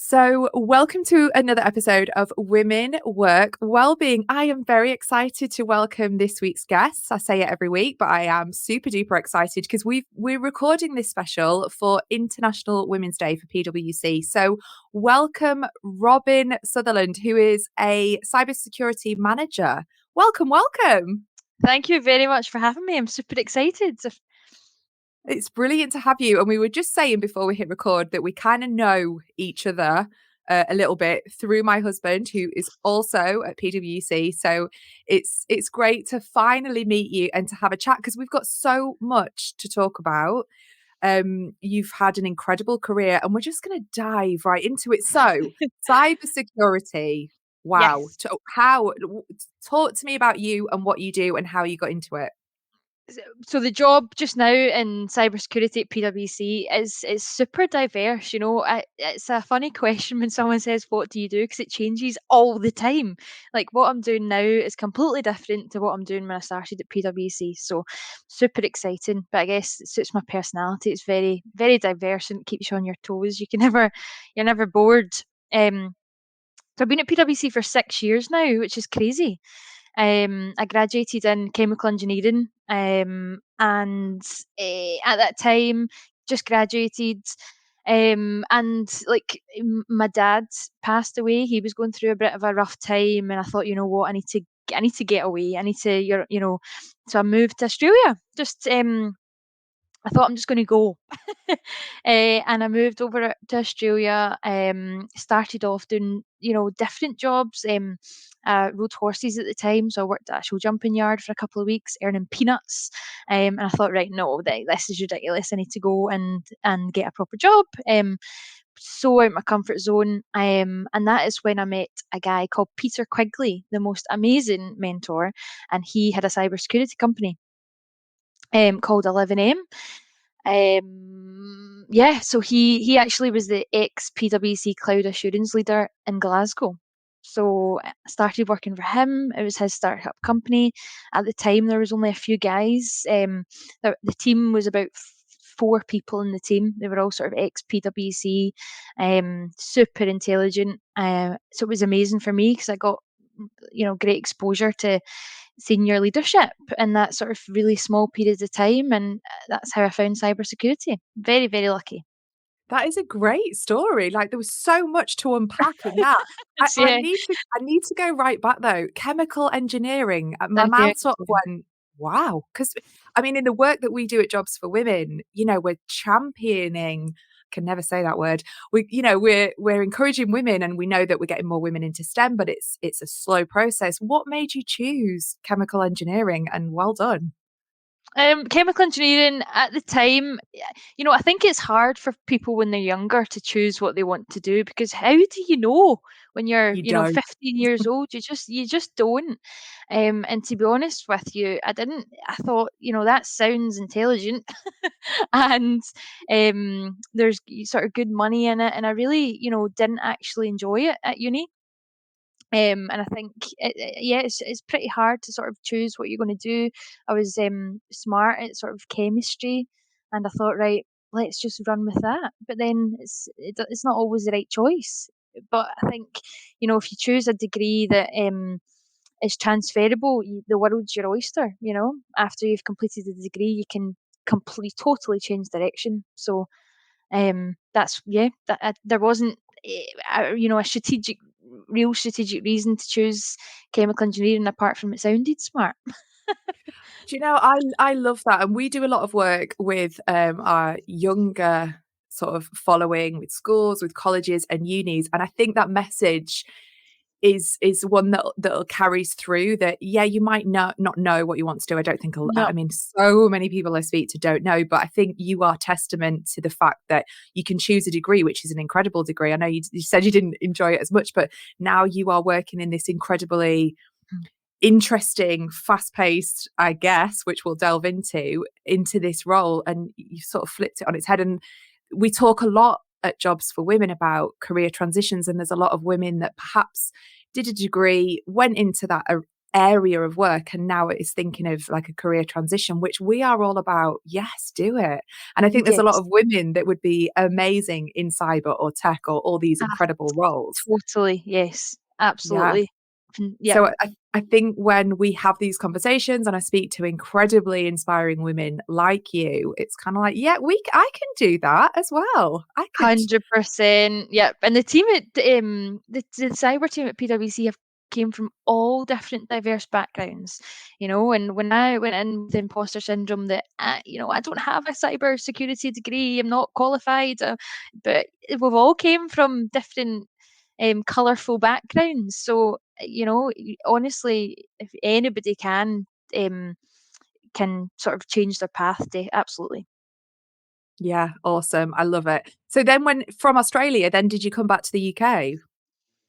So, welcome to another episode of Women Work Wellbeing. I am very excited to welcome this week's guests. I say it every week, but I am super duper excited because we're recording this special for International Women's Day for PwC. So, welcome Robyn Sutherland, who is a Cybersecurity Manager. Welcome, welcome. Thank you very much for having me. I'm super excited. It's brilliant to have you. And we were just saying before we hit record that we kind of know each other a little bit through my husband, who is also at PwC. So it's great to finally meet you and to have a chat because we've got so much to talk about. You've had an incredible career, and we're just going to dive right into it. So, cybersecurity. Wow. Yes. Talk to me about you and what you do and how you got into it. So the job just now in cybersecurity at PwC is super diverse. It's a funny question when someone says, "What do you do?" Because it changes all the time. Like what I'm doing now is completely different to what I'm doing when I started at PwC. So super exciting. But I guess it suits my personality. It's very, very diverse and keeps you on your toes. You're never bored. So I've been at PwC for 6 years now, which is crazy. I graduated in chemical engineering, and at that time, just graduated. And like my dad passed away. He was going through a bit of a rough time, and I thought, you know what, I need to get away. I need to, so I moved to Australia. I thought I'm just going to go. And I moved over to Australia, started off doing, different jobs. Rode horses at the time, so I worked at a show jumping yard for a couple of weeks, earning peanuts. And I thought, right, no, this is ridiculous. I need to go and get a proper job. So out of my comfort zone. And that is when I met a guy called Peter Quigley, the most amazing mentor, and he had a cybersecurity company called 11M. Yeah, so he actually was the ex PwC cloud assurance leader in Glasgow. So I started working for him. It was his startup company. At the time, there was only a few guys. The team was about 4 people in the team. They were all sort of ex PwC, super intelligent. So it was amazing for me because I got great exposure to senior leadership in that sort of really small periods of time, and that's how I found cybersecurity. Very, very lucky. That is a great story. Like there was so much to unpack in that. I, It's, I yeah, need to I need to go right back though. Chemical engineering. My thank you. mouth sort of went, wow. Because I mean, in the work that we do at Jobs for Women, we're championing. Can never say that word. We're encouraging women, and we know that we're getting more women into STEM, but it's a slow process. What made you choose chemical engineering? And well done. Chemical engineering at the time, I think it's hard for people when they're younger to choose what they want to do because how do you know when you're, You don't. 15 years old? You just don't. And to be honest with you, I didn't. I thought, that sounds intelligent, and there's sort of good money in it, and I really, didn't actually enjoy it at uni. And I think, yeah, it's pretty hard to sort of choose what you're going to do. I was smart at sort of chemistry, and I thought, right, let's just run with that. But then it's not always the right choice. But I think, if you choose a degree that is transferable, the world's your oyster. After you've completed the degree, you can totally change direction. So that's yeah. There wasn't a real strategic reason to choose chemical engineering apart from it sounded smart. Do you know, I love that, and we do a lot of work with our younger sort of following with schools, with colleges and unis, and I think that message is one that'll carries through that. Yeah, you might not know what you want to do. I don't think I No. mean, so many people I speak to don't know, but I think you are testament to the fact that you can choose a degree, which is an incredible degree. I know you said you didn't enjoy it as much, but now you are working in this incredibly interesting, fast-paced, I guess, which we'll delve into this role, and you sort of flipped it on its head. And we talk a lot at Jobs for Women about career transitions, and there's a lot of women that perhaps did a degree, went into that area of work, and now it is thinking of like a career transition, which we are all about. Yes, do it. And I think there's a lot Yes. of women that would be amazing in cyber or tech or all these Ah, incredible roles. totally. Yes. Yeah. Absolutely. Yep. So I think when we have these conversations and I speak to incredibly inspiring women like you, it's kind of like, yeah, I can do that as well. I could. 100%. Yep. And the team at the cyber team at PwC have came from all different diverse backgrounds, and when I went in with imposter syndrome that I don't have a cyber security degree, I'm not qualified, but we've all came from different colourful backgrounds. So honestly, if anybody um can sort of change their path, absolutely. Yeah, awesome. I love it. So then when from Australia, then did you come back to the UK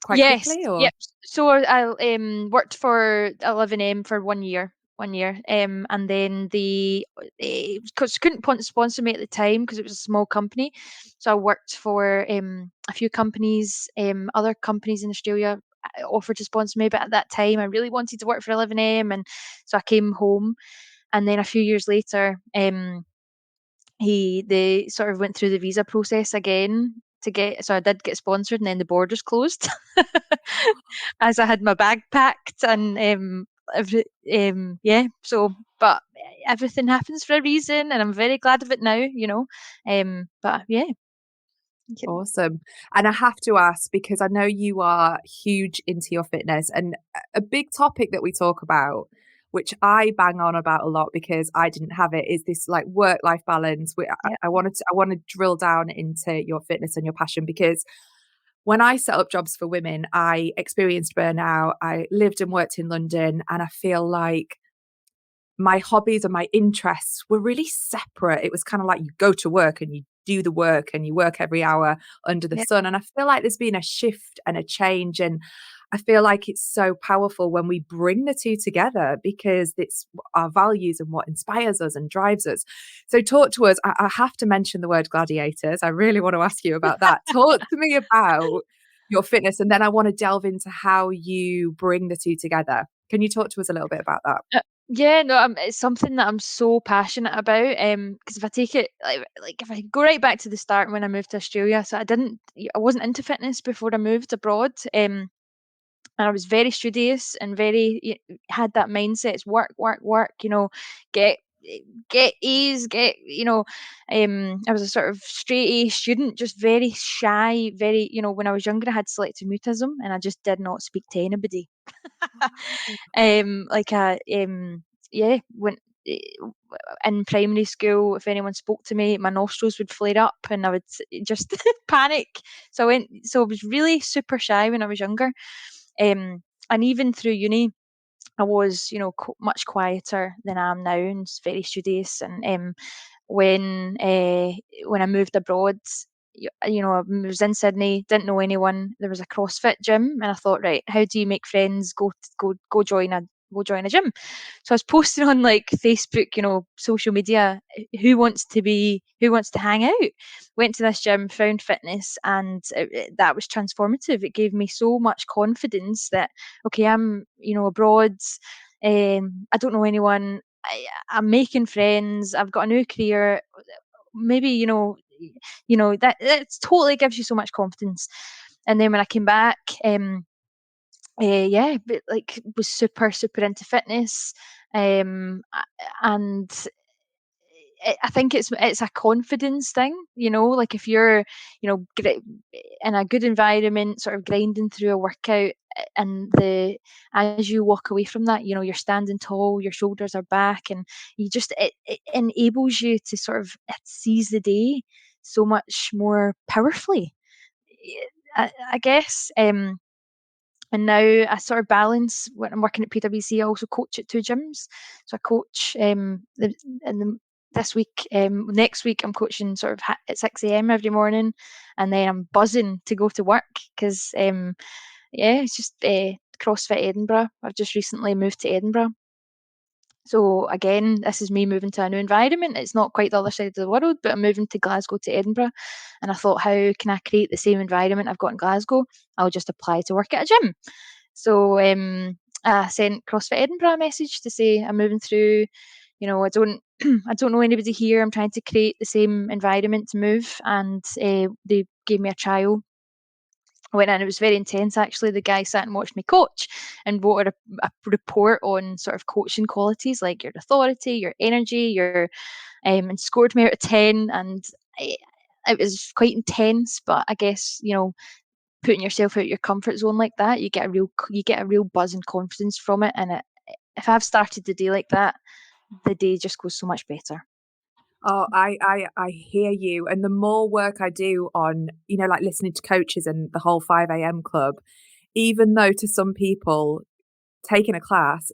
quite Yes, quickly or? yep. So I worked for 11M for 1 year, and then because couldn't sponsor me at the time because it was a small company, so I worked for a few companies, other companies in Australia offered to sponsor me, but at that time I really wanted to work for 11M, and so I came home, and then a few years later, they sort of went through the visa process again to get, so I did get sponsored, and then the borders closed as I had my bag packed, and yeah. So, but everything happens for a reason, and I'm very glad of it now. But yeah. Awesome. And I have to ask because I know you are huge into your fitness, and a big topic that we talk about, which I bang on about a lot because I didn't have it, is this like work-life balance. Yeah. I want to drill down into your fitness and your passion because when I set up jobs for women, I experienced burnout. I lived and worked in London, and I feel like my hobbies and my interests were really separate. It was kind of like you go to work and you do the work and you work every hour under the Yeah. sun. And I feel like there's been a shift and a change. And I feel like it's so powerful when we bring the two together because it's our values and what inspires us and drives us. So, talk to us. I have to mention the word gladiators. I really want to ask you about that. Talk to me about your fitness, and then I want to delve into how you bring the two together. Can you talk to us a little bit about that? Yeah, no, it's something that I'm so passionate about. Because if I take it like if I go right back to the start when I moved to Australia, so I wasn't into fitness before I moved abroad. And I was very studious and had that mindset. It's work, work, work. Get get A's. I was a sort of straight A student, just very shy. Very, when I was younger, I had selective mutism, and I just did not speak to anybody. Like yeah, when eh, in primary school, if anyone spoke to me, my nostrils would flare up, and I would just panic. So I was really super shy when I was younger. And even through uni, I was, much quieter than I am now, and very studious. And when I moved abroad, I was in Sydney, didn't know anyone. There was a CrossFit gym, and I thought, right, how do you make friends? Go join a gym. So I was posting on like Facebook, social media, who wants to hang out. Went to this gym, found fitness, and that was transformative. It gave me so much confidence that okay, I'm abroad. I don't know anyone. I'm making friends. I've got a new career. Maybe that totally gives you so much confidence. And then when I came back, yeah, but like was super into fitness, and I think it's a confidence thing, like if you're, in a good environment, sort of grinding through a workout, and as you walk away from that, you're standing tall, your shoulders are back, and it enables you to sort of seize the day so much more powerfully. I guess. And now I sort of balance when I'm working at PwC. I also coach at two gyms. So I coach this week, next week I'm coaching sort of at 6 a.m. every morning, and then I'm buzzing to go to work because yeah, it's just CrossFit Edinburgh. I've just recently moved to Edinburgh. So again, this is me moving to a new environment. It's not quite the other side of the world, but I'm moving to Glasgow to Edinburgh. And I thought, how can I create the same environment I've got in Glasgow? I'll just apply to work at a gym. So I sent CrossFit Edinburgh a message to say I'm moving through. I don't I don't know anybody here. I'm trying to create the same environment to move, and they gave me a trial. I went in, it was very intense actually. The guy sat and watched me coach and wrote a report on sort of coaching qualities like your authority, your energy, and scored me out of 10. And it, it was quite intense, but I guess, putting yourself out your comfort zone like that, you get a real buzz and confidence from it. And if I've started the day like that, the day just goes so much better. Oh, I hear you. And the more work I do on, like listening to coaches and the whole 5 a.m. club, even though to some people taking a class,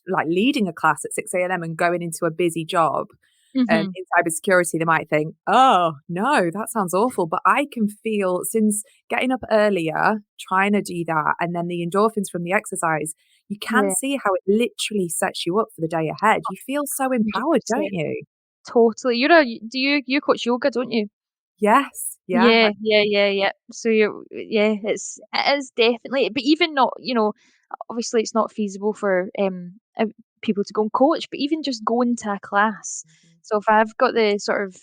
like leading a class at 6 a.m. and going into a busy job Hmm. in cybersecurity, they might think, oh, no, that sounds awful. But I can feel since getting up earlier, trying to do that, and then the endorphins from the exercise, you can Yeah, see how it literally sets you up for the day ahead. You feel so empowered, don't 100%. you? Totally. You coach yoga, don't you? Yes. Yeah. Yeah, yeah, yeah, yeah. So it is definitely, but even not, obviously it's not feasible for people to go and coach, but even just going to a class. So if I've got the sort of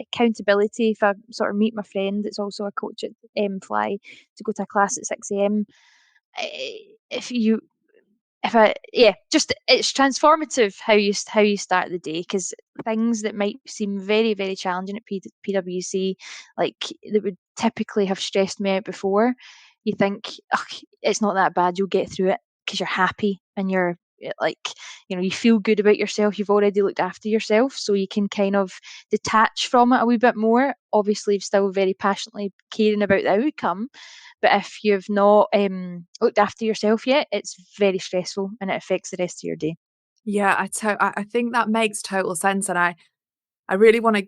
accountability, if I sort of meet my friend that's also a coach at Fly to go to a class at 6 a.m. If you if I yeah, just it's transformative how you start the day, because things that might seem very, very challenging at PwC, like that would typically have stressed me out before, you think, "Ugh, it's not that bad. You'll get through it because you're happy and you're like, you feel good about yourself. You've already looked after yourself, so you can kind of detach from it a wee bit more. Obviously, still very passionately caring about the outcome, but if you've not looked after yourself yet, it's very stressful and it affects the rest of your day. Yeah, I think that makes total sense, and I really want to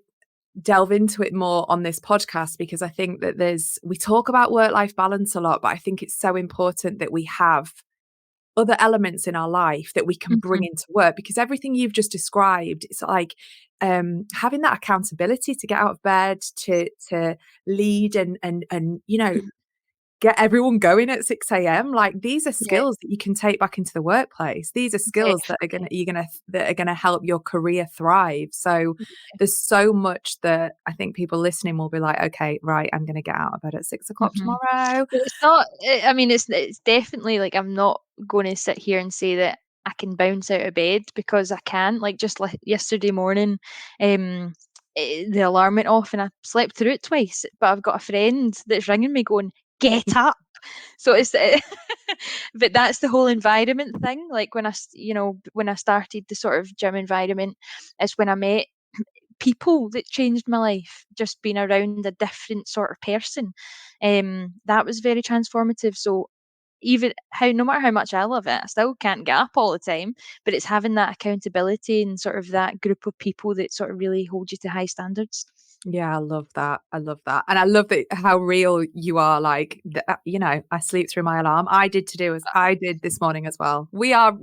delve into it more on this podcast because I think that we talk about work-life balance a lot, but I think it's so important that we have other elements in our life that we can bring Mhm. into work, because everything you've just described, it's like having that accountability to get out of bed, to lead and get everyone going at 6 a.m. Like these are Yeah, skills that you can take back into the workplace. These are skills that are definitely. that are gonna help your career thrive. So there's so much that I think people listening will be like, okay, right, I'm gonna get out of bed at 6 o'clock Mhm. tomorrow. But it's not. I mean, it's definitely like I'm not going to sit here and say that I can bounce out of bed, because I can't. Like just like yesterday morning, the alarm went off and I slept through it twice. But I've got a friend that's ringing me going, "Get up!" So it's, but that's the whole environment thing. Like when I started the sort of gym environment, is when I met people that changed my life. Just being around a different sort of person, that was very transformative. So even how no matter how much I love it, I still can't get up all the time. But it's having that accountability and sort of that group of people that sort of really hold you to high standards. Yeah, I love that. I love that. And I love that how real you are. Like, I sleep through my alarm. I did this morning as well. We are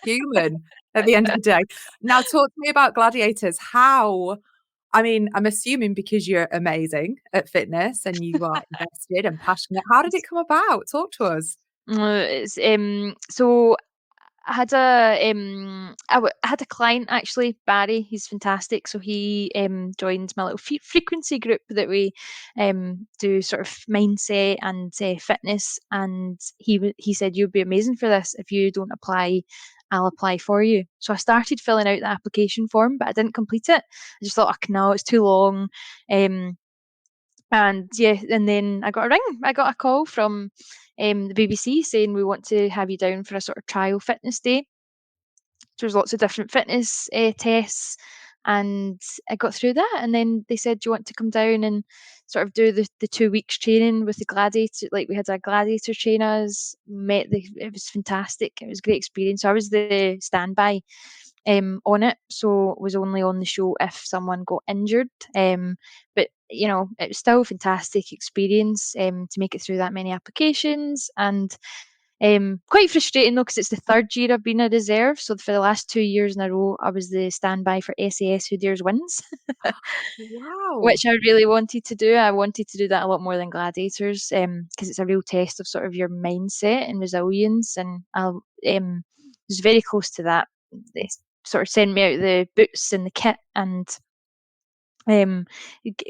human at the end of the day. Now, talk to me about gladiators. I mean, I'm assuming because you're amazing at fitness and you are invested and passionate. How did it come about? Talk to us. It's so I had a client actually, Barry. He's fantastic. So he joined my little frequency group that we do sort of mindset and fitness. And he said, "You'd be amazing for this. If you don't apply, I'll apply for you." So I started filling out the application form, but I didn't complete it. I just thought, "Oh, no, it's too long." Um, and yeah, and then I got a ring. I got a call from the BBC saying, "We want to have you down for a sort of trial fitness day." There was lots of different fitness tests, and I got through that. And then they said, "Do you want to come down and sort of do the 2 weeks training with the gladiator?" Like we had a gladiator trainers. It was fantastic. It was a great experience. So I was the standby on it, so was only on the show if someone got injured. But it was still a fantastic experience to make it through that many applications. And Quite frustrating though, because it's the third year I've been a reserve. So for the last 2 years in a row, I was the standby for SAS Who Dares Wins, Wow. which I really wanted to do. I wanted to do that a lot more than gladiators, because it's a real test of sort of your mindset and resilience. And I was very close to that. They sort of sent me out the boots and the kit and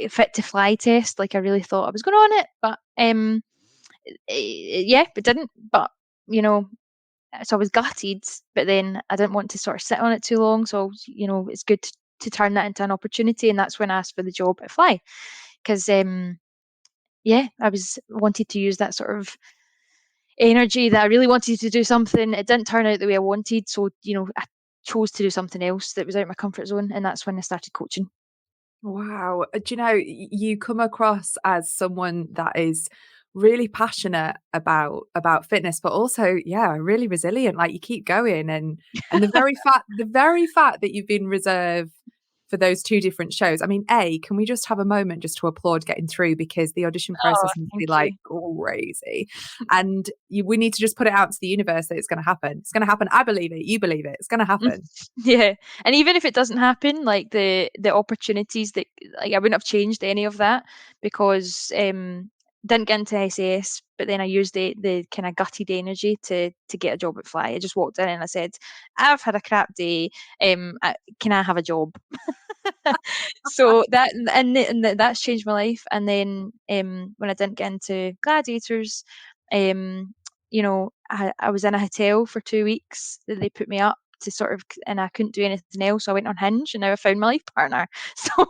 fit to fly test. Like I really thought I was going on it, but yeah, it didn't. But you know, so I was gutted, but then I didn't want to sort of sit on it too long. So, it's good to turn that into an opportunity. And that's when I asked for the job at Fly. Because, yeah, I was wanted to use that sort of energy that I really wanted to do something. It didn't turn out the way I wanted. So, I chose to do something else that was out of my comfort zone. And that's when I started coaching. Wow. Do you know, you come across as someone that is really passionate about fitness, but also, yeah, really resilient. Like you keep going and the very fact that you've been reserved for those two different shows. I mean, can we just have a moment just to applaud getting through because the audition Oh, process must thank be you. like crazy. And we need to just put it out to the universe that it's going to happen. It's going to happen. I believe it. You believe it. It's going to happen. Yeah, and even if it doesn't happen, like the opportunities that like I wouldn't have changed any of that because didn't get into SAS, but then I used the kind of gutted energy to get a job at Fly. I just walked in and I said, "I've had a crap day. Can I have a job?" So that's changed my life. And then when I didn't get into gladiators, um, I was in a hotel for 2 weeks that they put me up to sort of, and I couldn't do anything else. So I went on Hinge, and now I found my life partner. So,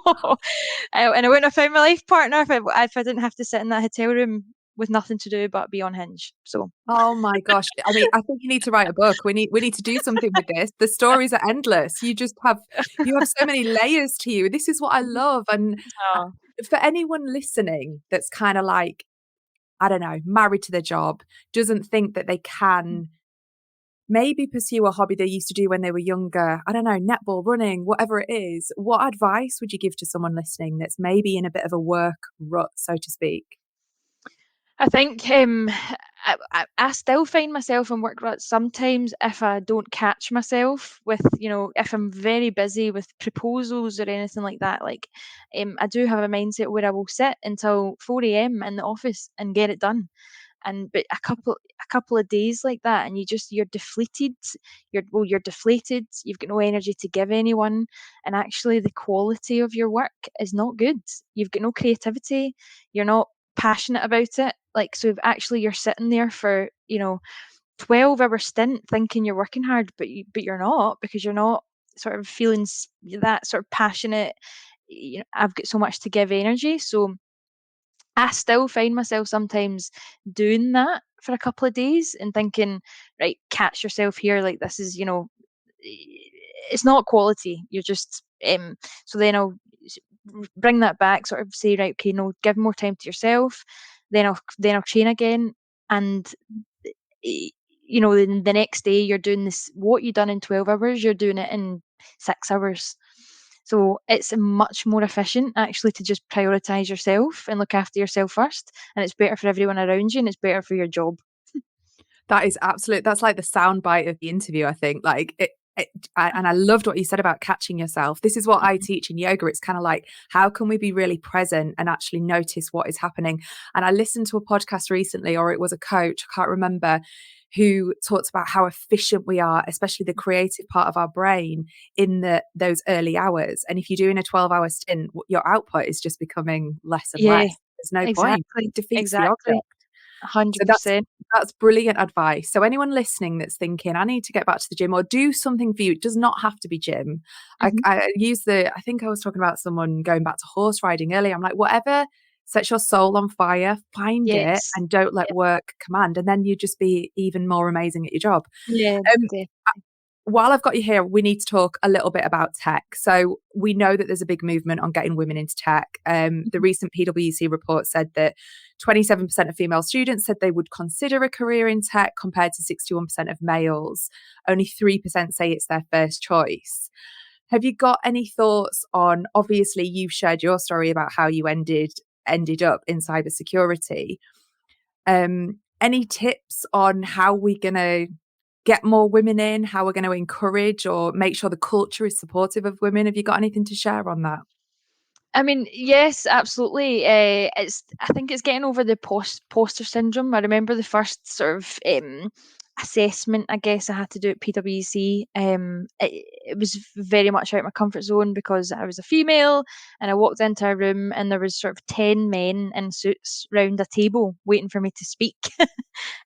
and I wouldn't have found my life partner if I didn't have to sit in that hotel room with nothing to do but be on Hinge. So, Oh my gosh. I mean, I think you need to write a book. We need to do something with this. The stories are endless. You have so many layers to you. This is what I love. And uh, oh, for anyone listening that's kind of like, I don't know, married to their job, doesn't think that they can maybe pursue a hobby they used to do when they were younger. I don't know, netball, running, whatever it is. What advice would you give to someone listening that's maybe in a bit of a work rut, so to speak? I think I still find myself in work ruts sometimes if I don't catch myself with, if I'm very busy with proposals or anything like that. Like, I do have a mindset where I will sit until 4 a.m. in the office and get it done. And but a couple of days like that, and you're depleted. You're deflated. You've got no energy to give anyone, and actually the quality of your work is not good. You've got no creativity. You're not passionate about it. Like, so if actually you're sitting there for 12-hour stint thinking you're working hard, but you're not, because you're not sort of feeling that sort of passionate. I've got so much to give energy. So I still find myself sometimes doing that for a couple of days and thinking, right, catch yourself here. Like, this is, it's not quality. You're just, so then I'll bring that back, sort of say, right, okay, no, give more time to yourself. Then I'll train again. And, eh, then the next day you're doing this, what you done in 12 hours, you're doing it in 6 hours. So it's much more efficient actually to just prioritize yourself and look after yourself first. And it's better for everyone around you and it's better for your job. That is absolute. That's like the soundbite of the interview, I think. Like and I loved what you said about catching yourself. This is what I Mhm. teach in yoga. It's kind of like, how can we be really present and actually notice what is happening? And I listened to a podcast recently, or it was a coach, I can't remember, who talks about how efficient we are, especially the creative part of our brain in those early hours. And if you're doing a 12-hour stint, your output is just becoming less and Yeah, less. There's no point. exactly. It defeats the Exactly. object. So that's 100%. that's brilliant advice. So anyone listening that's thinking, I need to get back to the gym or do something for you, it does not have to be gym. Mhm. I think I was talking about someone going back to horse riding earlier. I'm like, whatever sets your soul on fire, find it Yes. and don't let Yeah. work command. And then you just be even more amazing at your job. Yeah, Um, while I've got you here, we need to talk a little bit about tech. So we know that there's a big movement on getting women into tech. The Mhm. recent PwC report said that 27% of female students said they would consider a career in tech compared to 61% of males. Only 3% say it's their first choice. Have you got any thoughts on, obviously you've shared your story about how you ended up in cybersecurity. any tips on how we're going to get more women in, how we're going to encourage or make sure the culture is supportive of women? Have you got anything to share on that? I mean, yes, absolutely. I think it's getting over the poster syndrome. I remember the first sort of assessment, I guess, I had to do at PwC. It was very much out of my comfort zone because I was a female, and I walked into a room and there was sort of 10 men in suits round a table waiting for me to speak,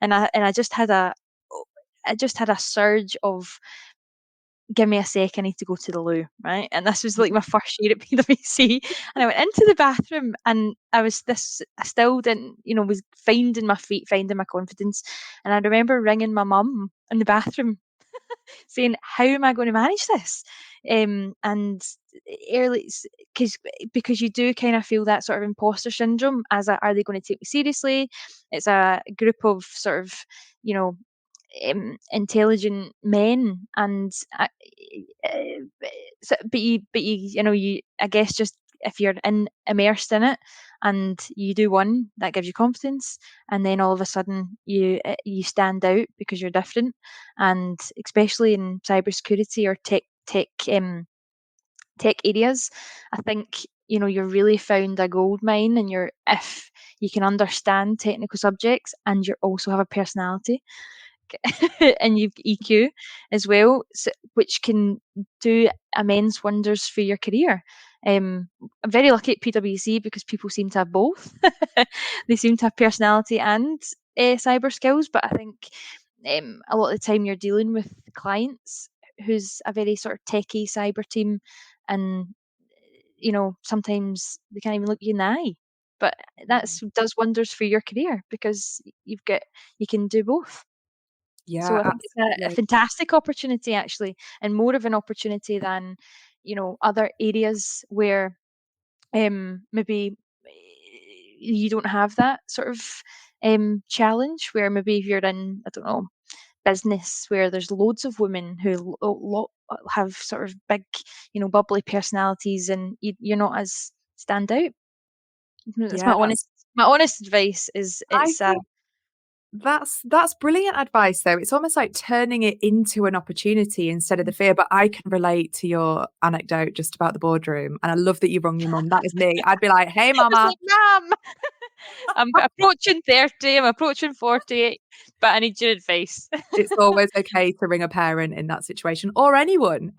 and I just had a surge of, give me a sec, I need to go to the loo, right? And this was like my first year at PwC. And I went into the bathroom and I still didn't, was finding my feet, finding my confidence. And I remember ringing my mum in the bathroom saying, how am I going to manage this? And early, because you do kind of feel that sort of imposter syndrome are they going to take me seriously? It's a group of sort of, you know, intelligent men, and so, you I guess just if you're immersed in it and you do one, that gives you confidence, and then all of a sudden you stand out because you're different. And especially in cybersecurity or tech areas, I think you're really found a gold mine, and you're if you can understand technical subjects and you also have a personality and you've got EQ as well, so, which can do immense wonders for your career. I'm very lucky at PwC because people seem to have both. They seem to have personality and cyber skills, but I think a lot of the time you're dealing with clients who's a very sort of techie cyber team, and sometimes they can't even look you in the eye. But that's does wonders for your career because you can do both. So Yeah, I think it's a absolutely. fantastic opportunity actually, and more of an opportunity than, other areas where maybe you don't have that sort of challenge, where maybe if you're in, I don't know, business where there's loads of women who have sort of big, bubbly personalities, and you're not as stand out. That's Yeah, my honest advice is I it's think that's brilliant advice though. It's almost like turning it into an opportunity instead of the fear. But I can relate to your anecdote just about the boardroom. And I love that you rung your mum. That is me. I'd be like, hey I was mama, like, "Mom, I'm approaching 30, I'm approaching 40, but I need your advice." it's always okay to ring a parent in that situation or anyone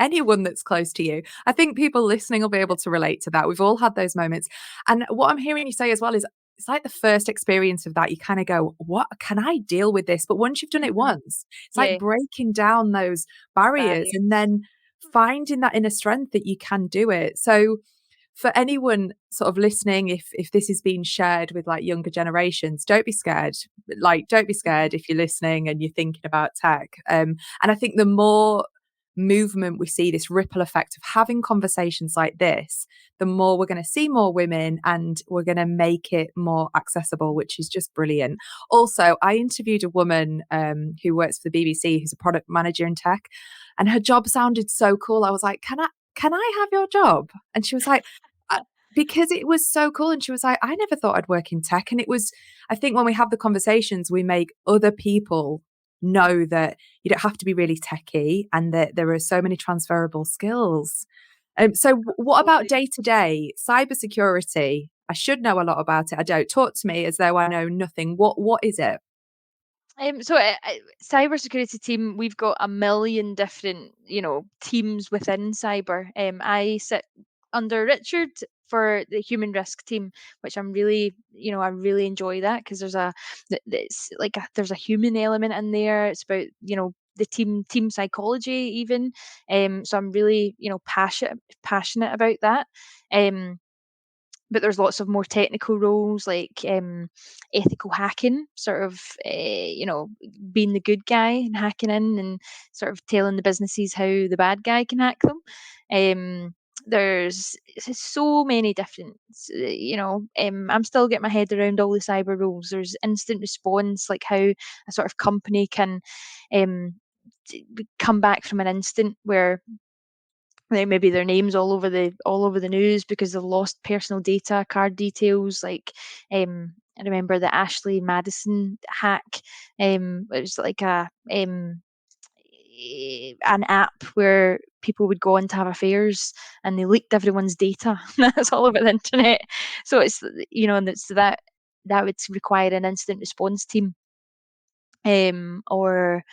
that's close to you. I think people listening will be able to relate to that. We've all had those moments. And what I'm hearing you say as well is it's like the first experience of that. You kind of go, what can I deal with this? But once you've done it Mhm. once, it's like Yeah, breaking down those barriers and barriers. then finding that inner strength that you can do it. So for anyone sort of listening, if this is being shared with like younger generations, don't be scared. Like, don't be Mhm. scared if you're listening and you're thinking about tech. And I think the more movement we see, this ripple effect of having conversations like this, the more we're going to see more women and we're going to make it more accessible, which is just brilliant. Also, I interviewed a woman who works for the BBC who's a product manager in tech, and her job sounded so cool. I was like, can I have your job? And she was like, uh, because it was so cool. And she was like, I never thought I'd work in tech. And it was, I think when we have the conversations, we make other people know that you don't have to be really techy and that there are so many transferable skills. So, what about Absolutely. day to day cybersecurity? I should know a lot about it. I don't. Talk to me as though I know nothing. What is it? So, cybersecurity team, we've got a million different, teams within cyber. I sit under Richard for the human risk team, which I'm really, I really enjoy that because it's like there's a human element in there. It's about, the team psychology even. So I'm really, passionate about that. Um, but there's lots of more technical roles like ethical hacking, sort of, being the good guy and hacking in and sort of telling the businesses how the bad guy can hack them. There's so many different, I'm still getting my head around all the cyber roles. There's instant response, like how a sort of company can um, come back from an instant where maybe their names all over the news because they've lost personal data, card details, like I remember the Ashley Madison hack. It was like an app where people would go on to have affairs and they leaked everyone's data. That's all over the internet. So it's, and it's that would require an instant response team. Or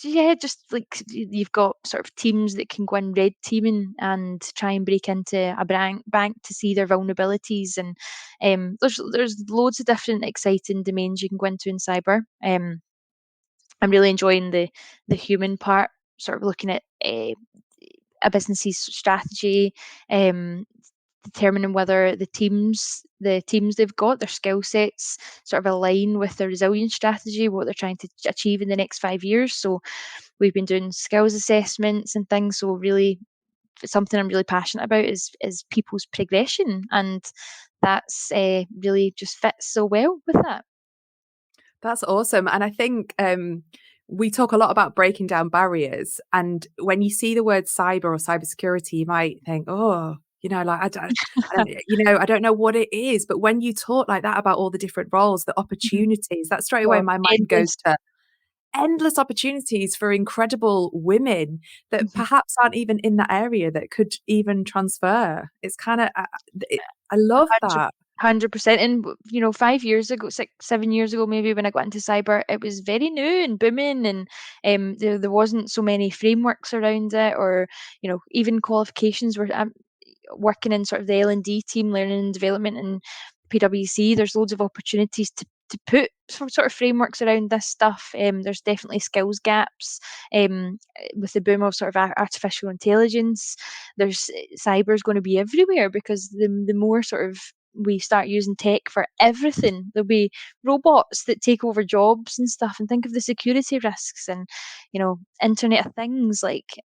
yeah, just like you've got sort of teams that can go in red teaming and try and break into a bank to see their vulnerabilities, and there's loads of different exciting domains you can go into in cyber. I'm really enjoying the human part, sort of looking at a business's strategy, um, determining whether the teams they've got, their skill sets, sort of align with their resilience strategy, what they're trying to achieve in the next 5 years. So we've been doing skills assessments and things. So really, something I'm really passionate about is people's progression, and that's really just fits so well with that. That's awesome. And I think we talk a lot about breaking down barriers. And when you see the word cyber or cybersecurity, you might think, oh, like I don't know what it is. But when you talk like that about all the different roles, the Mhm. opportunities, that straight away Oh, my mind goes endless. to endless opportunities for incredible women that Mhm. perhaps aren't even in that area that could even transfer. It's kind of, I love 100%. And 5 years ago, 6, 7 years ago, maybe when I got into cyber, it was very new and booming, and there wasn't so many frameworks around it, or even qualifications were. Working in sort of the L&D team, learning and development, and PwC, there's loads of opportunities to put some sort of frameworks around this stuff. There's definitely skills gaps with the boom of sort of artificial intelligence. There's cyber is going to be everywhere, because the more sort of we start using tech for everything, there'll be robots that take over jobs and stuff. And think of the security risks, and Internet of Things, like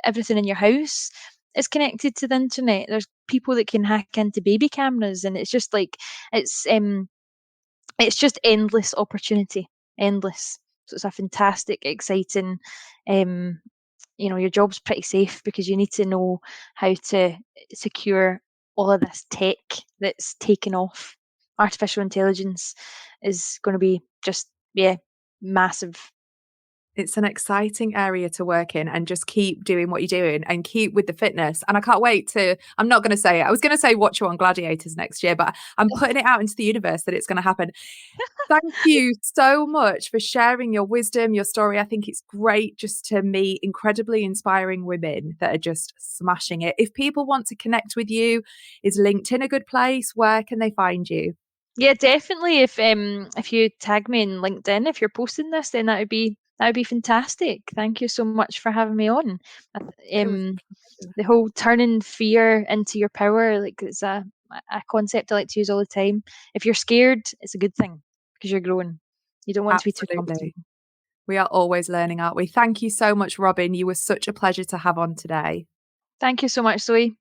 everything in your house is connected to the internet. There's people that can hack into baby cameras, and it's just like it's um it's just endless opportunity, endless. So it's a fantastic, exciting. Um, your job's pretty safe because you need to know how to secure all of this tech that's taken off. Artificial intelligence is going to be just, yeah, massive. it's an exciting area to work in, and just keep doing what you're doing and keep with the fitness. And I can't wait I'm not going to say it. I was going to say watch you on Gladiators next year, but I'm putting it out into the universe that it's going to happen. Thank you so much for sharing your wisdom, your story. I think it's great just to meet incredibly inspiring women that are just smashing it. If people want to connect with you, is LinkedIn a good place? Where can they find you? Yeah, definitely. If you tag me in LinkedIn, if you're posting this, then that would be fantastic. Thank you so much for having me on. I It was a pleasure. The whole turning fear into your power, like it's a concept I like to use all the time. If you're scared, it's a good thing because you're growing. You don't want to be too Absolutely. comfortable. We are always learning, aren't we? Thank you so much, Robyn. You were such a pleasure to have on today. Thank you so much, Zoe.